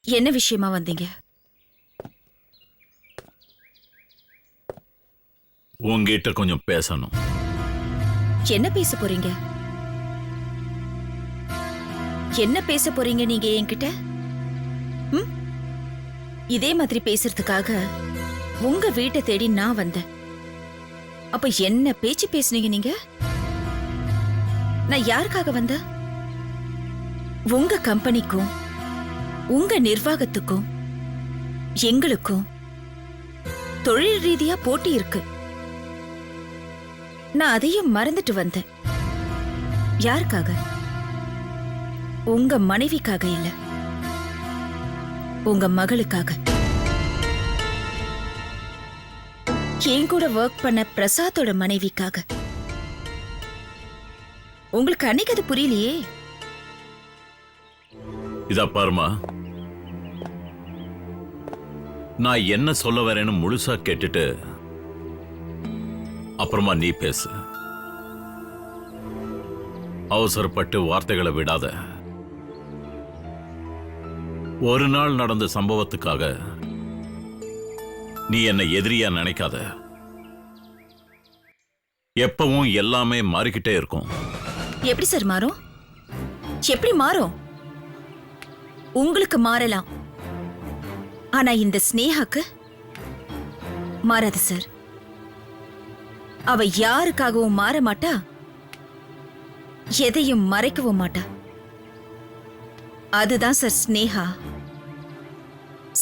என்ன விஷயமா வந்தீங்க? உங்ககிட்ட கொஞ்சம் பேசணும். என்ன பேச போறீங்க? என்ன பேச போறீங்க நீங்க என்கிட்ட? இதே மாதிரி பேசுறதுக்காக உங்க வீட்டை தேடி நான் வந்தேன். அப்ப என்ன பேச்சு பேசுனீங்க நீங்க? நான் யாருக்காக வந்த? உங்க கம்பெனிக்கும் உங்க நிர்வாகத்துக்கும் எங்களுக்கும் தொழில் ரீதியா போட்டி இருக்கு. நான் அதையும் மறந்துட்டு வந்தேன். யாருக்காக? உங்க மனைவிக்காக இல்ல, உங்க மகளுக்காக. என் கூட ஒர்க் பண்ண பிரசாத்தோட மனைவிக்காக. உங்களுக்கு அன்னைக்கு அது புரியலையே. இதா பாருமா, நான் என்ன சொல்ல வரேன்னு முழுசா கேட்டுட்டு அப்புறமா நீ பேசு. அவசரப்பட்டு வார்த்தைகளை விடாத. ஒரு நாள் நடந்த சம்பவத்துக்காக நீ என்னை எதிரியா நினைக்காத. எப்பவும் எல்லாமே மாறிக்கிட்டே இருக்கும். எப்படி சார் மாறும்? எப்படி மாறும்? உங்களுக்கு மாறலாம், ஆனா இந்த ஸ்னேகாக்கு மாறாது சார். அவ யாருக்காகவும் மாற மாட்டா, எதையும் மறைக்கவும் மாட்டா. அதுதான் சார் ஸ்னேகா.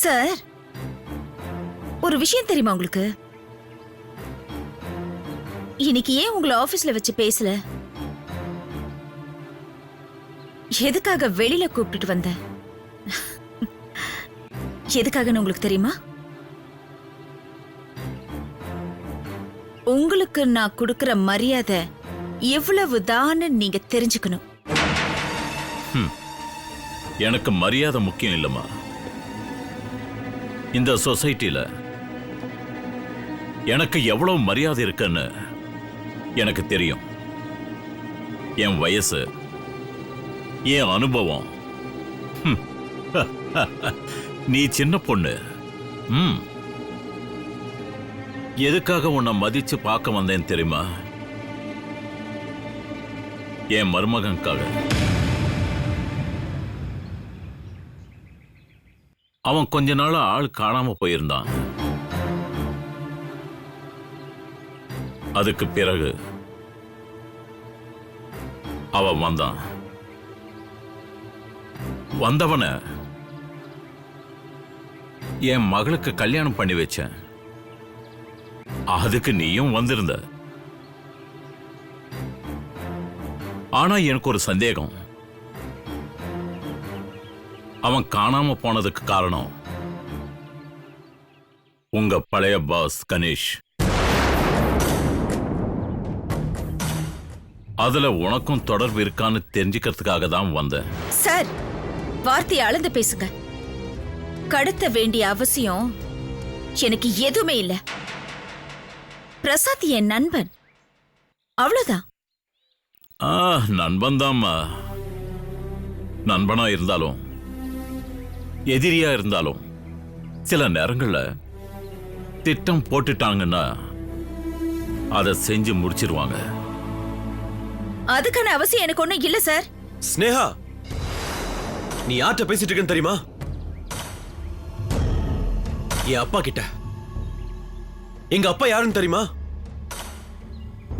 சார், ஒரு விஷயம் தெரியுமா உங்களுக்கு? இன்னைக்கு ஏன் உங்களை ஆபீஸ்ல வச்சு பேசல? எதுக்காக வெளியில கூப்பிட்டுட்டு வந்த? எதுக்காகன்னு உங்களுக்கு தெரியுமா? உங்களுக்கு நான் கொடுக்கிற மரியாதை எவ்வளவுதான்னு நீங்க தெரிஞ்சுக்கணும். எனக்கு மரியாதை முக்கியம் இல்லம்மா. இந்த சொசைட்டில எனக்கு எவ்வளவு மரியாதை இருக்குன்னு எனக்கு தெரியும். என் வயசு, என் அனுபவம். நீ சின்ன பொண்ணு. எதுக்காக உன்னை மதிச்சு பார்க்க வந்தேன் தெரியுமா? என் மருமகனுக்காக. அவன் கொஞ்ச நாளா ஆள் காணாம போயிருந்தான். அதுக்கு பிறகு அவன் வந்தான். வந்தவன என் மகளுக்கு கல்யாணம் பண்ணி வச்சேன். அதுக்கு நீயும் வந்திருந்த. ஆனா எனக்கு ஒரு சந்தேகம். அவன் காணாம போனதுக்கு காரணம் உங்க பழைய பாஸ் கணேஷ். அதுல உனக்கும் தொடர்பு இருக்கான்னு தெரிஞ்சுக்கிறதுக்காக தான் வந்தேன். சார், வார்த்தையை அளந்து பேசுங்க. கடத்த வேண்டிய அவசியம் எனக்கு எதுவுமே இல்ல. பிரசாத் என் நண்பன், அவ்வளவுதான். நண்பன் தான்மா. நண்பனா இருந்தாலும் எதிரியா இருந்தாலும் சில நேரங்கள்ல திட்டம் போட்டுட்டாங்கன்னா அதை செஞ்சு முடிச்சிருவாங்க. அதுக்கான அவசியம் எனக்கு ஒண்ணும் இல்ல சார். ஸ்னேகா, நீ யார்கிட்ட பேசிட்டு இருக்கன்னு தெரியுமா? என் அப்பா கிட்ட. எங்க அப்பா யாருன்னு தெரியுமா?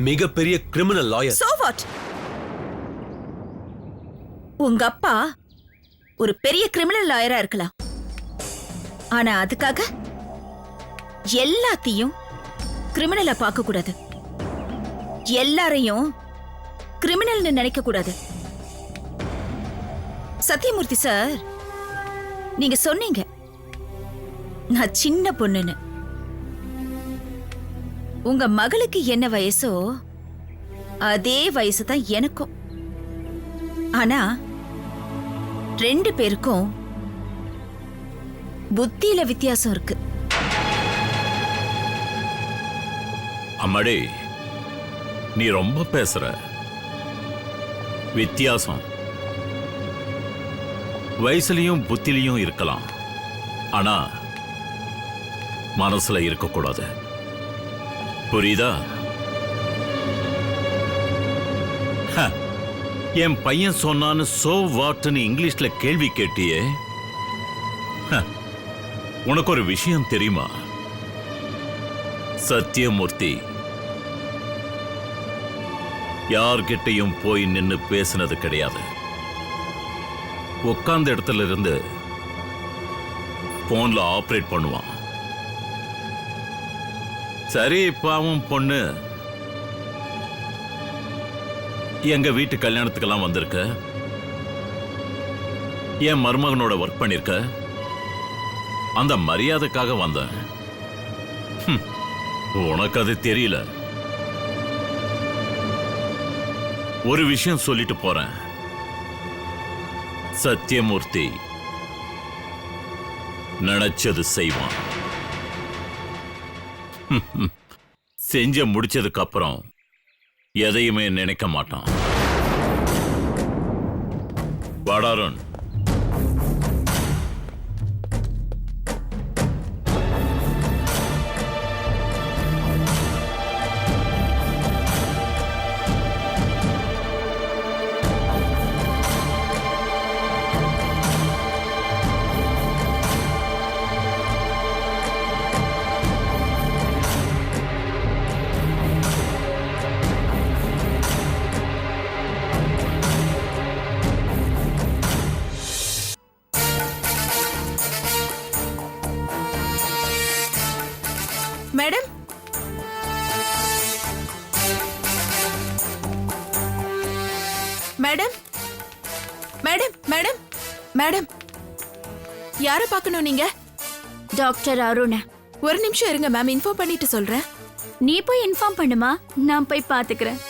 மிகப்பெரிய கிரிமினல் லாயர். So what? உங்க அப்பா ஒரு பெரிய கிரிமினல் லாயரா இருக்கலாம், ஆனா அதுக்காக எல்லாத்தையும் கிரிமினலா பார்க்க கூடாது. எல்லாரையும் கிரிமினல்னு நினைக்க கூடாது. சத்தியமூர்த்தி சார், நீங்க சொன்னீங்க நான் சின்ன பொண்ணுன்னு. உங்க மகளுக்கு என்ன வயசோ அதே வயசு தான் எனக்கும். ஆனா 2 பேருக்கும் புத்தியில வித்தியாசம் இருக்கு. அம்மாடி, நீ ரொம்ப பேசுற. வித்தியாசம் வயசுலயும் புத்திலையும் இருக்கலாம், ஆனா மனசுல இருக்கக்கூடாது. புரியுதா? என் பையன் சொன்னான்னு சோ வாட்னு இங்கிலீஷ்ல கேள்வி கேட்டியே, உனக்கு ஒரு விஷயம் தெரியுமா? சத்தியமூர்த்தி யார்கிட்டையும் போய் நின்னு பேசினது கிடையாது. உட்கார்ந்த இடத்துல இருந்து போன்ல ஆபரேட் பண்ணுவான். சரி, பாவம் பொண்ணு எங்க வீட்டு கல்யாணத்துக்கெல்லாம் வந்திருக்க, என் மருமகனோட ஒர்க் பண்ணிருக்க, அந்த மரியாதைக்காக வந்தேன். உனக்கு அது தெரியல. ஒரு விஷயம் சொல்லிட்டு போறேன். சத்தியமூர்த்தி நினைச்சது செய்வான். செஞ்ச முடிச்சதுக்கு அப்புறம் எதையுமே நினைக்க மாட்டான். வாடாருன். Madam, madam, madam, madam, madam, யாரை பார்க்கணும் நீங்க? டாக்டர் அருண். ஒரு நிமிஷம் இருங்க மேம், இன்ஃபார்ம் பண்ணிட்டு சொல்றேன். நீ போய் இன்ஃபார்ம் பண்ணுமா, நான் போய் பாத்துக்கிறேன்.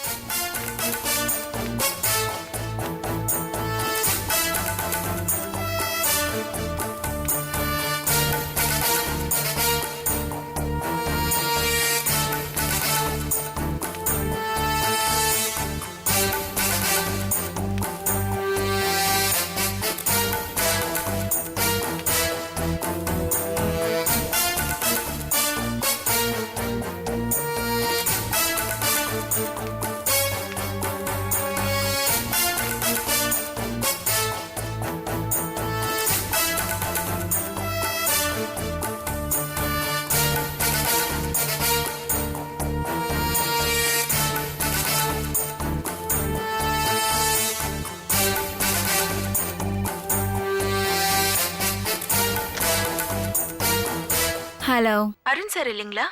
ஹலோ, அருண் சார் இல்லைங்களா?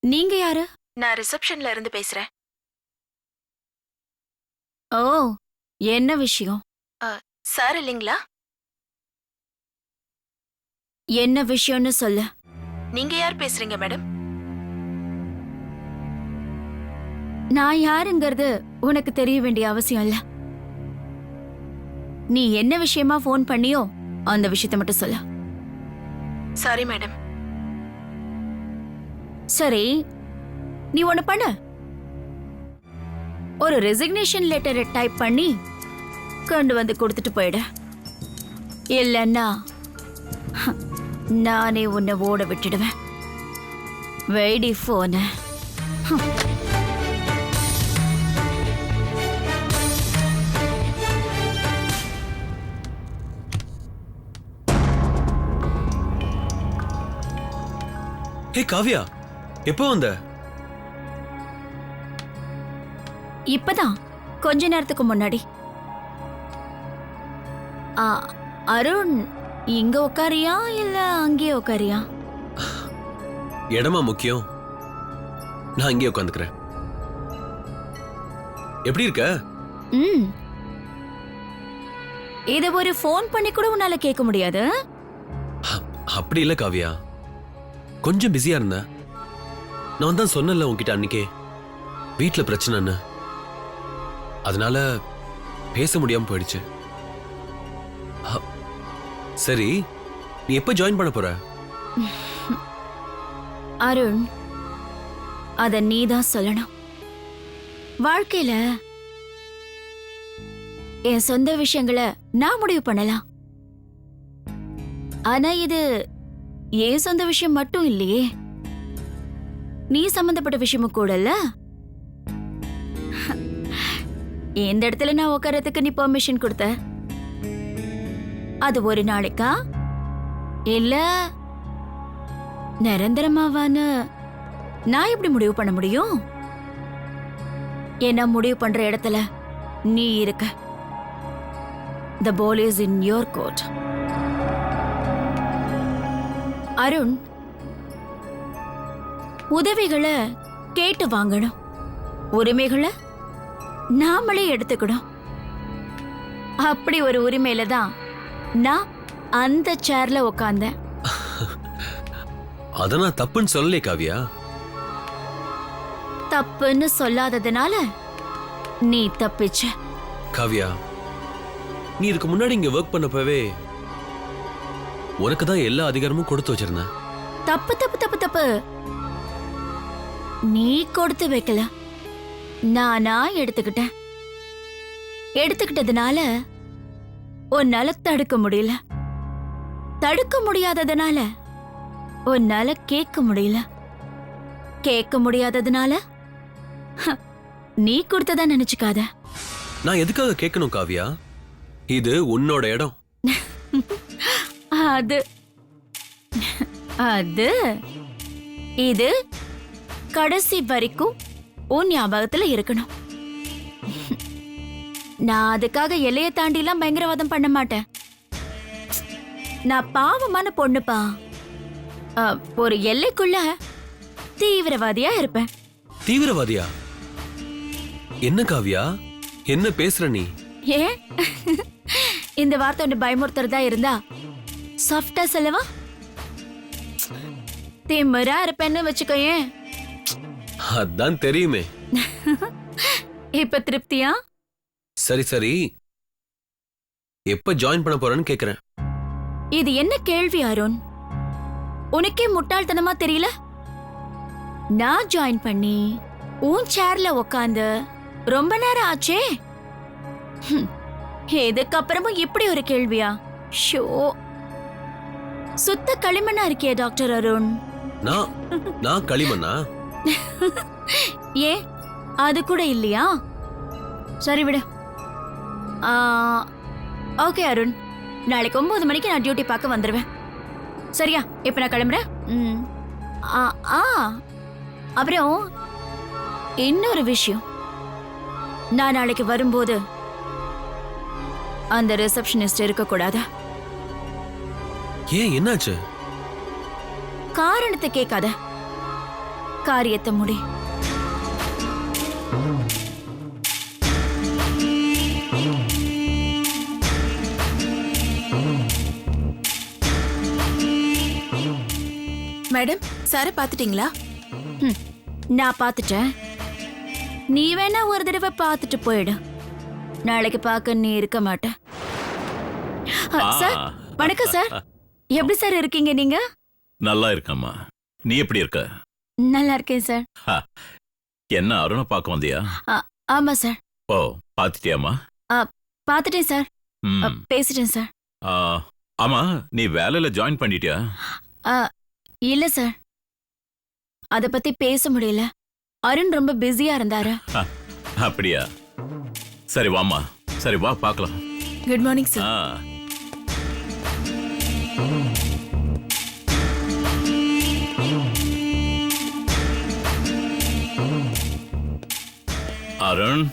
நீங்க யாரு? நான் ரிசப்ஷன்ல இருந்து பேசுறேன். ஓ, என்ன விஷயம்? சார் இல்லைங்களா? என்ன விஷயம்னு சொல்லு. நீங்க யார் பேசுறீங்க மேடம்? நான் யாருங்கிறது உனக்கு தெரிய வேண்டிய அவசியம் இல்ல. நீ என்ன விஷயமா ஃபோன் பண்ணியோ அந்த விஷயத்தை மட்டும் சொல்லு. Sorry madam. சரி, நீ ஒண்ணு பண்ணு. ஒரு ரெசிக்னேஷன் லெட்டரை டைப் பண்ணி கொண்டு வந்து கொடுத்துட்டு போயிடு. இல்லைன்னா நானே உன்னை ஓட விட்டுடுவேன். வெயிடி போன. ஹே காவ்யா, எப்போ வந்த? இப்பதான் கொஞ்ச நேரத்துக்கு முன்னாடி. அருண், இங்க உட்காரியா இல்ல அங்கேயே உட்காரியா? இடமா முக்கியம்? நான் இங்கே உட்காந்துக்கிறேன். எப்படி இருக்க? இத ஒரு ஃபோன் பண்ணி கூட உன்னால கேட்க முடியாது. அப்படி இல்ல காவ்யா, கொஞ்சம் பிஸியா இருந்தேன். நான் தான் சொன்னல உன்கிட்ட அன்னைக்கே வீட்ல பிரச்சனைன்னு. அதனால பேச முடியாம போயிடுச்சு. சரி, நீ எப்ப ஜாயின் பண்ண போற? அருண், அத நீதான் சொல்லணும். வாழ்க்கையில என் சொந்த விஷயங்களை நான் முடிவு பண்ணலாம். ஆனா இது என் சொந்த விஷயம் மட்டும் இல்லையே, நீ சம்பந்தப்பட்ட விஷயமும் கூடல்ல. இந்த இடத்துல நான் உட்காரத்துக்கு நீ பெர்மிஷன் கொடுத்த, அது ஒரு நாளைக்கா இல்ல நிரந்தரமாவான்னு நான் எப்படி முடிவு பண்ண முடியும்? என்ன முடிவு பண்ற இடத்துல நீ இருக்க. The ball is in your court. Arun, உதவிகளை கேட்டு வாங்கணும், உரிமைகளை நாமளே எடுத்துக்கணும். அப்படி ஒரு உரிமையில தான் நான் அந்த சேர்ல உட்கார்ந்தேன். அத நான் தப்புன்னு சொல்லலே காவியா. தப்புன்னு சொல்லாததுனால நீ தப்பிச்ச. காவியா, நீ இதுக்கு முன்னாடி இங்க ஒர்க் பண்ணப்பவே உனக்கு தான் எல்லா அதிகாரமும் கொடுத்து வச்சிருந்தேன். தப்பு தப்பு தப்பு தப்பு. நீ கொடுத்து வைக்கல, நானா எடுத்துக்கிட்டேன். எடுத்துக்கிட்டதுனால உன்னால தடுக்க முடியல, தடுக்க முடியாததுனால உன்னால கேட்க முடியல, கேட்க முடியாததுனால நீ கொடுத்ததா நினைச்சுக்காத. நான் எதுக்காக கேட்கணும் காவியா? இது உன்னோட இடம். அது அது இது கடைசி வரைக்கும் உன் ஞாபகத்துல இருக்கணும். நான் அதுக்காக எல்லையை தாண்டிலாம் பயங்கரவாதம் பண்ண மாட்டேன். நான் பாவமான பொண்ணுப்பா. ஒரு எல்லைக்குள்ள தீவிரவாதியா இருப்பேன். தீவிரவாதியா? என்ன காவியா, என்ன பேசுற நீ? ஏன் இந்த வார்த்தை ஒன்று பயமுறுத்துறதா இருந்தா சாஃப்டா சொல்லவா? திமிரா இருப்பேன்னு வச்சுக்கோயேன். அதான் தெரியுமே. இப்ப திருப்தியா? சரி சரி, எப்ப ஜாயின் பண்ண போறேன்னு கேக்குறேன். இது என்ன கேள்வி அருண்? உனக்கே முட்டாள்தனமா தெரியல? நான் ஜாயின் பண்ணி உன் சேர்ல உக்காந்து ரொம்ப நேரம் ஆச்சே. இதுக்கப்புறமும் இப்படி ஒரு கேள்வியா? ஷோ, சுத்த களிமண்ணா இருக்கியே டாக்டர் அருண். நான் களிமண்ணா? ஏன் அது கூட இல்லையா? சரி விடு. ஓகே அருண், நாளைக்கு 9 மணிக்கு நான் டியூட்டி பார்க்க வந்துடுவேன். சரியா? இப்ப நான் கிளம்புறேன். அப்புறம் இன்னொரு விஷயம், நான் நாளைக்கு வரும்போது அந்த ரிசப்ஷனிஸ்ட் இருக்கக்கூடாது. ஏன், என்னாச்சு? காரணத்தை கேட்காத, காரியத்தை முடி. மேடம், சாரை பாத்துட்டீங்களா? நான் பார்த்துட்டேன். நீ வேணா ஒரு தடவை பார்த்துட்டு போயிடு. நாளைக்கு பார்க்க நீ இருக்க மாட்ட. சார், வணக்கம் சார். எப்படி சார் இருக்கீங்க நீங்க? நல்லா இருக்கம்மா. நீ எப்படி இருக்க? நல்லா இருக்கேன் சார். என்ன, அருணை பார்க்க வந்தியா? ஆமா சார். ஓ, பாத்துட்டியாமா? பார்த்துட்டேன் சார். பேசிட்டேன் சார். ஆமா, நீ வேலையில ஜாயின் பண்ணிட்டியா? இல்ல சார், அத பத்தி பேச முடியல. அருண் ரொம்ப பிஸியா இருந்தாரு. அப்படியா? சரி வாமா. சரி வா பார்க்கலாம். Good morning sir. அருண்.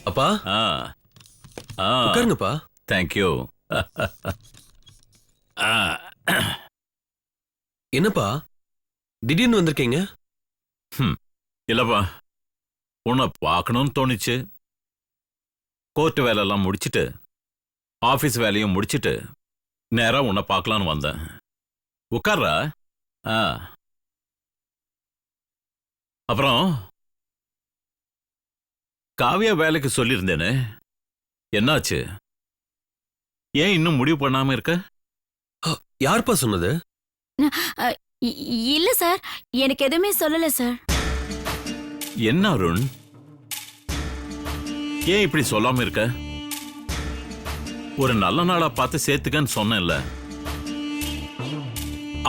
அப்பா, உட்காருங்கப்பா. தேங்க்யூ. என்னப்பா திடீர்னு வந்திருக்கீங்க? இல்லப்பா, உன்னை பார்க்கணும்னு தோணுச்சு. கோர்ட் வேலையெல்லாம் முடிச்சிட்டு ஆபீஸ் வேலையும் முடிச்சிட்டு நேரா உன்னை பார்க்கலான்னு வந்தேன். உட்கார்றா. அப்புறம் காவியா வேலைக்கு சொல்லியிருந்தேனே, என்னாச்சு? ஏன் இன்னும் முடிவு பண்ணாம இருக்க? யார்ப்பா சொன்னது? இல்ல சார், எனக்கு எதுவுமே சொல்லல சார். என்ன அருண், ஏன் இப்படி சொல்லாம இருக்க? ஒரு நல்ல நாளா பார்த்து சேர்த்துக்கன்னு சொன்னேன்ல.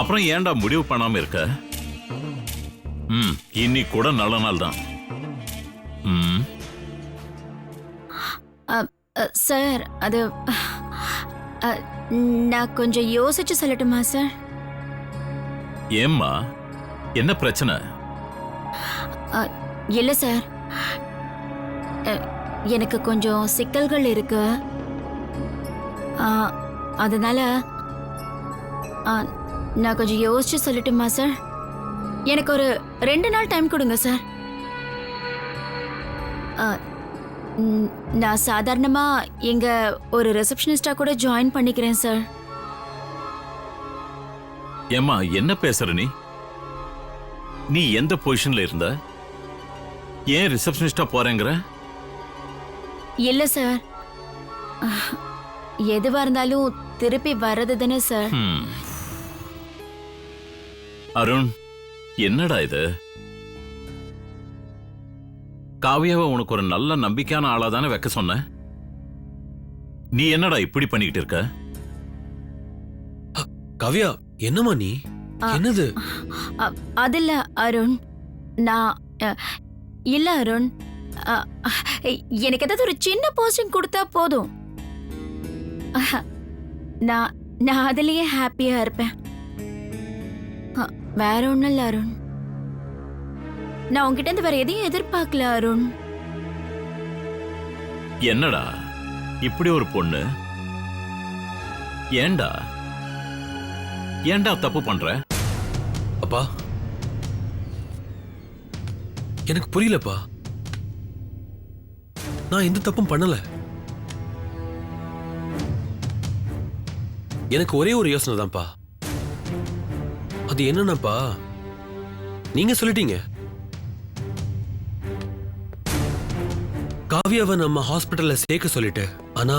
அப்புறம் ஏன்டா முடிவு பண்ணாம இருக்க? இன்னைக்கு கூட நல்ல நாள் தான். சார் அது நான் கொஞ்சம் யோசிச்சு சொல்லட்டுமா சார்? ஏம்மா, என்ன பிரச்சனை? இல்ல சார், எனக்கு கொஞ்சம் சிக்கல்கள் இருக்கு. அதனால நான் கொஞ்சம் யோசிச்சு சொல்லட்டுமா சார்? எனக்கு ஒரு 2 நாள் டைம் கொடுங்க சார். நான் சாதாரணமா இங்க ஒரு ரிசப்ஷனிஸ்டா கூட ஜாயின் பண்ணிக்கிறேன் சார். ஏம்மா, என்ன பேசுற நீ? நீ எந்த பொசிஷன்ல இருந்த? ஏன் ரிசப்ஷனிஸ்டா போறேங்கிற? இல்ல சார், எதுவா இருந்தாலும் திருப்பி வர்றது தானே சார். அருண், என்னடா இது? காவியாவை உனக்கு ஒரு நல்ல நம்பிக்கையான ஆளா தானே வைக்க சொன்ன. நீ என்னடா இப்படி பண்ணிக்கிட்டு இருக்க? காவியா, என்னம்மா நீ? என்னது? அதில்ல அருண், நான் இல்ல அருண், எனக்கு ஏதாவது ஒரு சின்ன போஸ்டிங் கொடுத்தா போதும். நான் அதுலயே ஹாப்பியா இருப்பேன். வேற ஒண்ணும் இல்ல அருண். நான் உங்ககிட்ட இருந்து வேற எதையும் எதிர்பார்க்கல அருண். என்னடா இப்படி ஒரு பொண்ணு? ஏண்டா தப்பு பண்ற? அப்பா, எனக்கு புரியலப்பா. நான் எந்த தப்பும் பண்ணல. எனக்கு ஒரே ஒரு யோசனை தான்ப்பா. அது என்னன்னாப்பா, நீங்க சொல்லிட்டீங்க காவியாவை நம்ம ஹாஸ்பிட்டல்ல சேர்க்க சொல்லிட்டு. ஆனா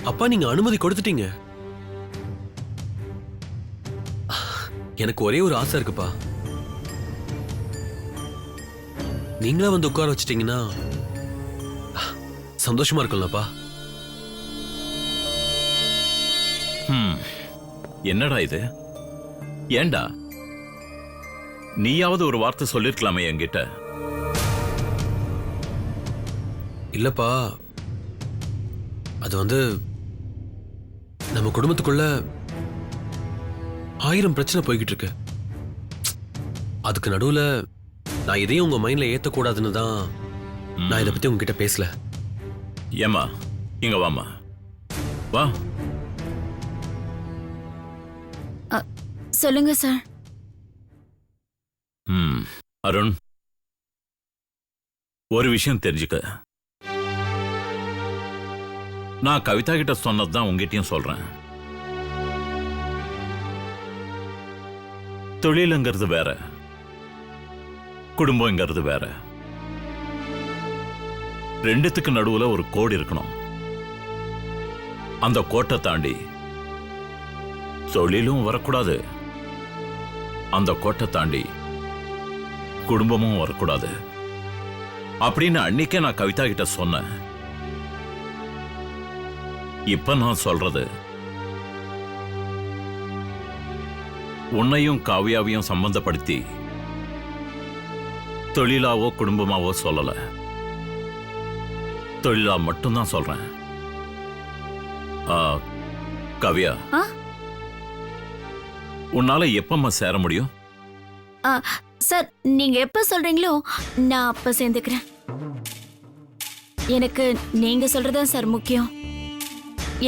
அப்பா, நீங்க அனுமதி கொடுத்துட்டீங்க. எனக்கு ஒரே ஒரு ஆசை இருக்குப்பா. நீங்களா வந்து உட்கார வச்சிட்டீங்கன்னா சந்தோஷமா இருக்கும்லப்பா. என்னடா இது? ஏண்டா நீயாவது ஒரு வார்த்தை சொல்லிருக்கலாமே என்கிட்ட. இல்லப்பா, அது வந்து நம்ம குடும்பத்துக்குள்ள 1000 பிரச்சனை போய்கிட்டு இருக்கு. அதுக்கு நடுவுல நான் இதையும் உங்க மைண்ட்ல ஏத்தக்கூடாதுன்னு தான் நான் இதை பத்தி உங்ககிட்ட பேசல. ஏமா, இங்க வாமா, வா. சொல்லுங்க சார். அருண், ஒரு விஷயம் தெரிஞ்சுக்க. நான் கவிதா கிட்ட சொன்னதுதான் உங்ககிட்டயும் சொல்றேன். தொழிலுங்கிறது வேற, குடும்பங்கிறது வேற. ரெண்டுத்துக்கு நடுவுல ஒரு கோடு இருக்கணும். அந்த கோட்டை தாண்டி தொழிலும் வரக்கூடாது, அந்த கோட்டை தாண்டி குடும்பமும் வரக்கூடாது அப்படின்னு அன்னைக்கே நான் கவிதா கிட்ட சொன்னேன். இப்ப நான் சொல்றது, உன்னையும் காவியாவையும் சம்பந்தப்படுத்தி தொழிலாவோ குடும்பமாவோ சொல்லல, தொழிலா மட்டும்தான் சொல்றேன். காவியா, உன்னால எப்பமா சேர முடியும்? சார், நீங்க எப்ப சொல்றீங்களோ நான் அப்ப சேர்ந்துக்கிறேன். எனக்கு நீங்க சொல்றதுதான் சார் முக்கியம்.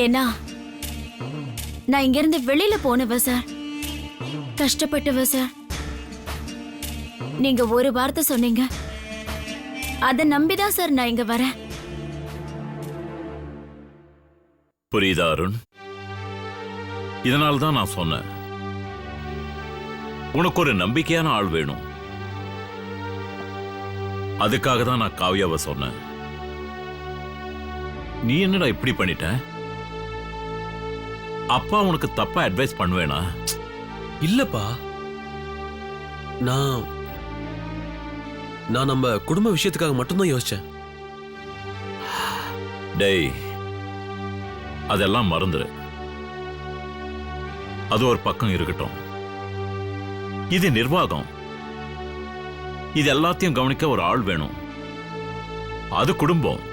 ஏன்னா நான் இங்க இருந்து வெளியில போனவ சார், கஷ்டப்பட்டவ சார். நீங்க ஒரு வார்த்தை சொன்னீங்க, அதை நம்பிதான் சார் நான் இங்க வரேன். புரியுதா அருண்? இதனால்தான் நான் சொன்னேன், உனக்கு ஒரு நம்பிக்கையான ஆள் வேணும். அதுக்காக தான் நான் காவியாவை சொன்னேன். நீ என்னடா இப்படி பண்ணிட்ட? அப்பா உனக்கு தப்பா அட்வைஸ் பண்ணுவேனா? இல்லப்பா, நான் நான் நம்ம குடும்ப விஷயத்துக்காக மட்டும்தான் யோசிச்சேன். டேய், அதெல்லாம் மறந்துரு. அது ஒரு பக்கம் இருக்கட்டும். இது நிர்வாகம். இது எல்லாத்தையும் கவனிக்க ஒரு ஆள் வேணும். அது குடும்பம்.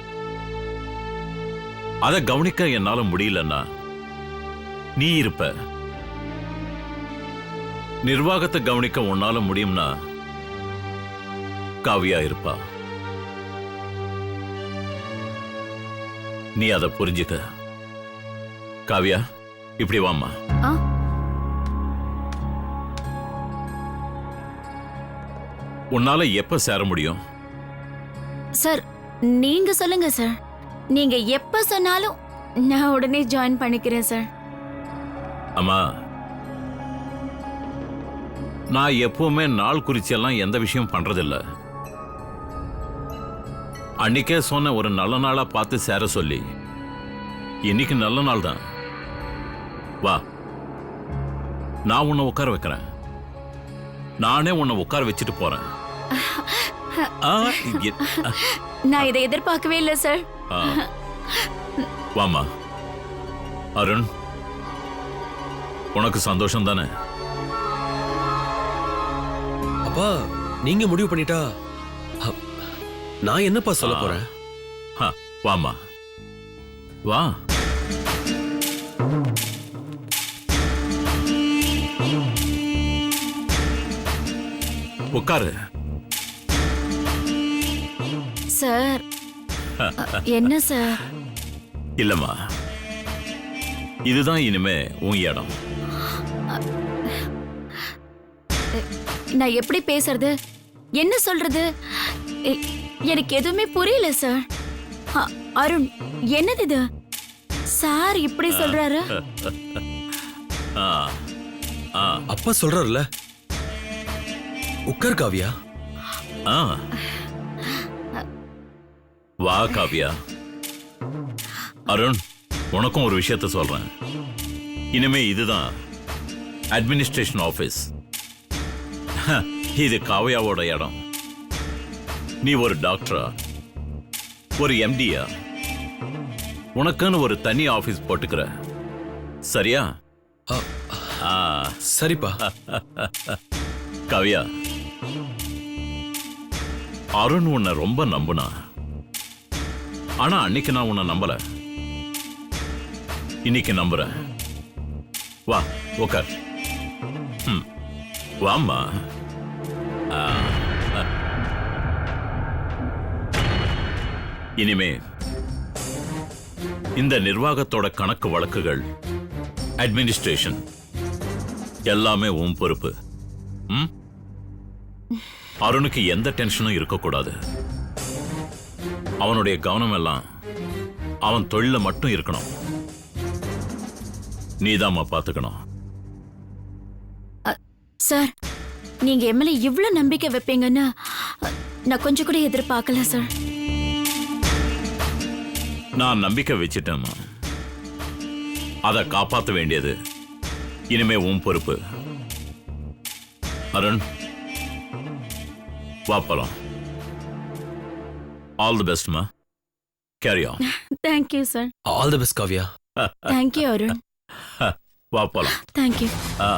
அதை கவனிக்க என்னால முடியலன்னா நீ இருப்ப. நிர்வாகத்தை கவனிக்க உன்னால முடியும்னா காவியா இருப்பா. நீ அதை புரிஞ்சுக்க. காவியா, இப்படி வாம்மா. ஆ, உன்னால எப்ப சேர முடியும்? சார் நீங்க சொல்லுங்க சார். நீங்க எப்ப சொன்னாலும் நான் உடனே ஜாயின் பண்ணிக்கிறேன் சார். அம்மா, நான் எப்பவுமே நாள் குறிச்செல்லாம் எந்த விஷயம் பண்றதில்ல. அன்னைக்கே சொன்ன ஒரு நல்ல நாளா பார்த்து சேர சொல்லி. இன்னைக்கு நல்ல நாள் தான். வா, நான் உன்னை உட்கார வைக்கிறேன். நானே உன்னை உட்கார வச்சுட்டு போறேன். நான் இதை எதிர்பார்க்கவே இல்லை சார். வாமா. அருண், உனக்கு சந்தோஷம் தானே? அப்பா, நீங்க முடிவு பண்ணிட்டா நான் என்னப்பா சொல்ல போறேன்? வாமா, வா. உட்காரு. சார் என்ன சார்? இல்லம்மா, இதுதான் இனிமே உன் இடம். நான் எப்படி பேசுறது, என்ன சொல்றது, எனக்கு எதுவுமே புரியல சார். அருண், என்னது இது? சார் இப்படி சொல்றாரு. ஆ, ஆ, அப்பா சொல்றாருல, உட்கார் காவியா. ஆ. வா காவியா. அருண், உனக்கும் ஒரு விஷயத்த சொல்றேன். இனிமே இதுதான் அட்மினிஸ்ட்ரேஷன் ஆபீஸ். இது காவியாவோட இடம். நீ ஒரு டாக்டரா, ஒரு எம்டியா, உனக்குன்னு ஒரு தனி ஆபீஸ் போட்டுக்கிற. சரியா? சரிப்பா. காவியா, அருண் உன்னை ரொம்ப நம்புனா. ஆனா அன்னைக்கு நான் உன்னை நம்பல. இன்னைக்கு நம்புறேன். வா, உட்கார். வாம்மா. இனிமே இந்த நிர்வாகத்தோட கணக்கு வழக்குகள், அட்மினிஸ்ட்ரேஷன் எல்லாமே உன் பொறுப்பு. அருணுக்கு எந்த டென்ஷனும் இருக்கக்கூடாது. அவனுடைய கவனம் எல்லாம் அவன் தொழில மட்டும் இருக்கணும். நீதாம்மா பாத்துக்கணும். சார், நீங்க எம்எல்ஏ இவ்வளவு நம்பிக்கை வைப்பீங்கன்னு நான் கொஞ்சம் கூட எதிர்பார்க்கல சார். நான் நம்பிக்கை வச்சிட்டேம்மா. அதை காப்பாற்ற வேண்டியது இனிமே உன் பொறுப்பு. அருண், வா போலாம். ஆல் தி பெஸ்ட் மா. Carry on. Thank you sir. All the best Kavya. Thank you Arun. வா போலாம். தேங்க்யூ. ஆ